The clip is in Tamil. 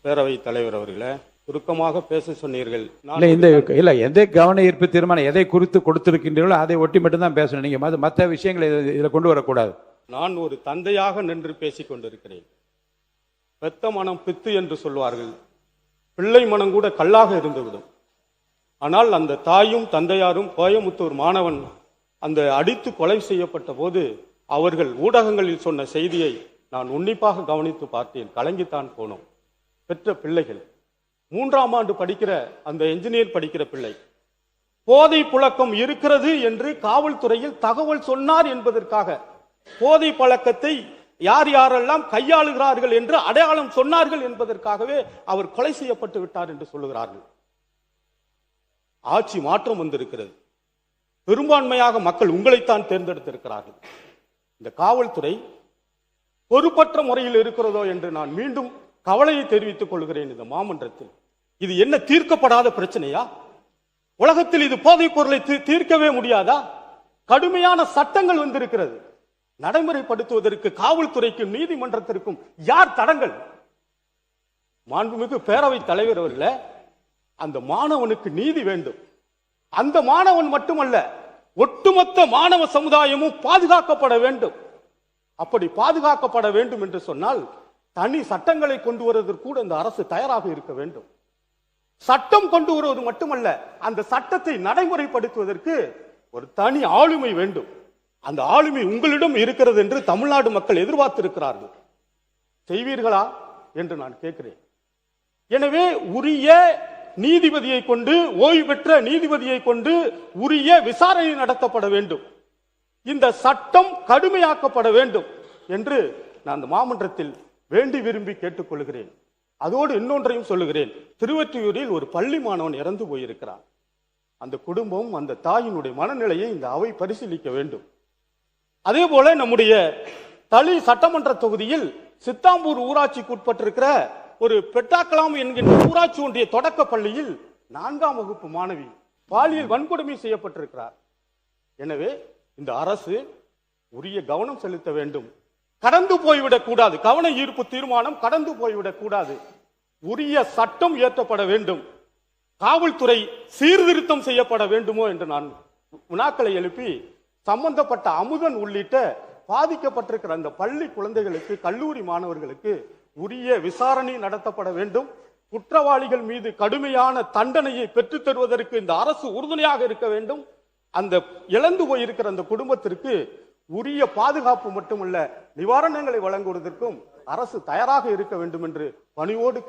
பேரவைத் தலைவர் அவர்களே, சுருக்கமாக பேச சொன்னீர்கள். எந்த கவன ஈர்ப்பு தீர்மானம் எதை குறித்து கொடுத்திருக்கின்றீர்களோ அதை ஒட்டி மட்டும்தான் பேசணும். நீங்க மற்ற விஷயங்களை இதில் கொண்டு வரக்கூடாது. நான் ஒரு தந்தையாக நின்று பேசிக் கொண்டிருக்கிறேன். பெத்த மனம் பித்து என்று சொல்வார்கள். பிள்ளை மனம் கூட கல்லாக இருந்துவிடும். ஆனால் அந்த தாயும் தந்தையாரும் கோயமுத்தூர் மாணவன் அந்த அடித்து கொலை செய்யப்பட்ட போது அவர்கள் ஊடகங்களில் சொன்ன செய்தியை நான் உன்னிப்பாக கவனித்து பார்த்தேன். கலங்கித்தான் போனோம். பெற்ற பிள்ளைகள் 3ஆம் ஆண்டு படிக்கிற அந்த என்ஜினியர் படிக்கிற பிள்ளை போதை புழக்கம் இருக்கிறது என்று காவல்துறையில் தகவல் சொன்னார் என்பதற்காக போதை பழக்கத்தை யார் யாரெல்லாம் கையாளுகிறார்கள் என்று அடையாளம் சொன்னார்கள் என்பதற்காகவே அவர் கொலை செய்யப்பட்டு விட்டார் என்று சொல்லுகிறார்கள். ஆட்சி மாற்றம் வந்திருக்கிறது. பெரும்பான்மையாக மக்கள் உங்களைத்தான் தேர்ந்தெடுத்திருக்கிறார்கள். இந்த காவல்துறை பொறுப்பற்ற முறையில் இருக்கிறதோ என்று நான் மீண்டும் கவலையை தெரிவித்துக் கொள்கிறேன். இந்த மாமன்றத்தில் இது என்ன தீர்க்கப்படாத பிரச்சனையா? உலகத்தில் இது போதைப் பொருளை தீர்க்கவே முடியாதா? கடுமையான சட்டங்கள் வந்திருக்கிறது. நடைமுறைப்படுத்துவதற்கு காவல்துறைக்கும் நீதிமன்றத்திற்கும் யார் தடங்கள்? மாண்புமிகு பேரவைத் தலைவர் அவர்களே, அந்த மாணவனுக்கு நீதி வேண்டும். அந்த மாணவன் மட்டுமல்ல, ஒட்டுமொத்த மாணவ சமுதாயமும் பாதுகாக்கப்பட வேண்டும். அப்படி பாதுகாக்கப்பட வேண்டும் என்று சொன்னால் தனி சட்டங்களை கொண்டு வருவதற்கு கூட இந்த அரசு தயாராக இருக்க வேண்டும். சட்டம் கொண்டு வருவது மட்டுமல்ல, அந்த சட்டத்தை நடைமுறைப்படுத்துவதற்கு ஒரு தனி ஆளுமை வேண்டும். அந்த ஆளுமை உங்களிடம் இருக்கிறது என்று தமிழ்நாடு மக்கள் எதிர்பார்த்திருக்கிறார்கள். செய்வீர்களா என்று நான் கேட்கிறேன். எனவே உரிய நீதிபதியை கொண்டு, ஓய்வு பெற்ற நீதிபதியை கொண்டு உரிய விசாரணை நடத்தப்பட வேண்டும். இந்த சட்டம் கடுமையாக்கப்பட வேண்டும் என்று நான் அந்த மாமன்றத்தில் வேண்டி விரும்பி கேட்டுக்கொள்கிறேன். அதோடு இன்னொன்றையும் சொல்லுகிறேன். திருவொற்றியூரில் ஒரு பள்ளி மாணவன் இறந்து போயிருக்கிறான். அந்த குடும்பம், அந்த தாயினுடைய மனநிலையை இந்த அவை பரிசீலிக்க வேண்டும். அதே போல நம்முடைய தளி சட்டமன்ற தொகுதியில் சித்தாம்பூர் ஊராட்சிக்கு உட்பட்டிருக்கிற ஒரு பெட்டாக்கலாம் என்கின்ற ஊராட்சி ஒன்றிய தொடக்க பள்ளியில் 4ஆம் வகுப்பு மாணவி பாலியல் வன்கொடுமை செய்யப்பட்டிருக்கிறார். எனவே இந்த அரசு உரிய கவனம் செலுத்த வேண்டும். கடந்து போய்விடக் கூடாது. கவன ஈர்ப்பு தீர்மானம் கடந்து போய்விடக் கூடாது. உரிய சட்டம் இயற்றப்பட வேண்டும். காவல்துறை சீர்திருத்தம் செய்யப்பட வேண்டுமோ என்று நான் வினாக்களை எழுப்பி சம்பந்தப்பட்ட அமுதன் உள்ளிட்ட பாதிக்கப்பட்டிருக்கிற அந்த பள்ளி குழந்தைகளுக்கு, கல்லூரி மாணவர்களுக்கு உரிய விசாரணை நடத்தப்பட வேண்டும். குற்றவாளிகள் மீது கடுமையான தண்டனையை பெற்றுத் தருவதற்கு இந்த அரசு உறுதுணையாக இருக்க வேண்டும். அந்த இழந்து போயிருக்கிற அந்த குடும்பத்திற்கு உரிய பாதுகாப்பு மட்டுமல்ல, நிவாரணங்களை வழங்குவதற்கும் அரசு தயாராக இருக்க வேண்டும் என்று பணியோடு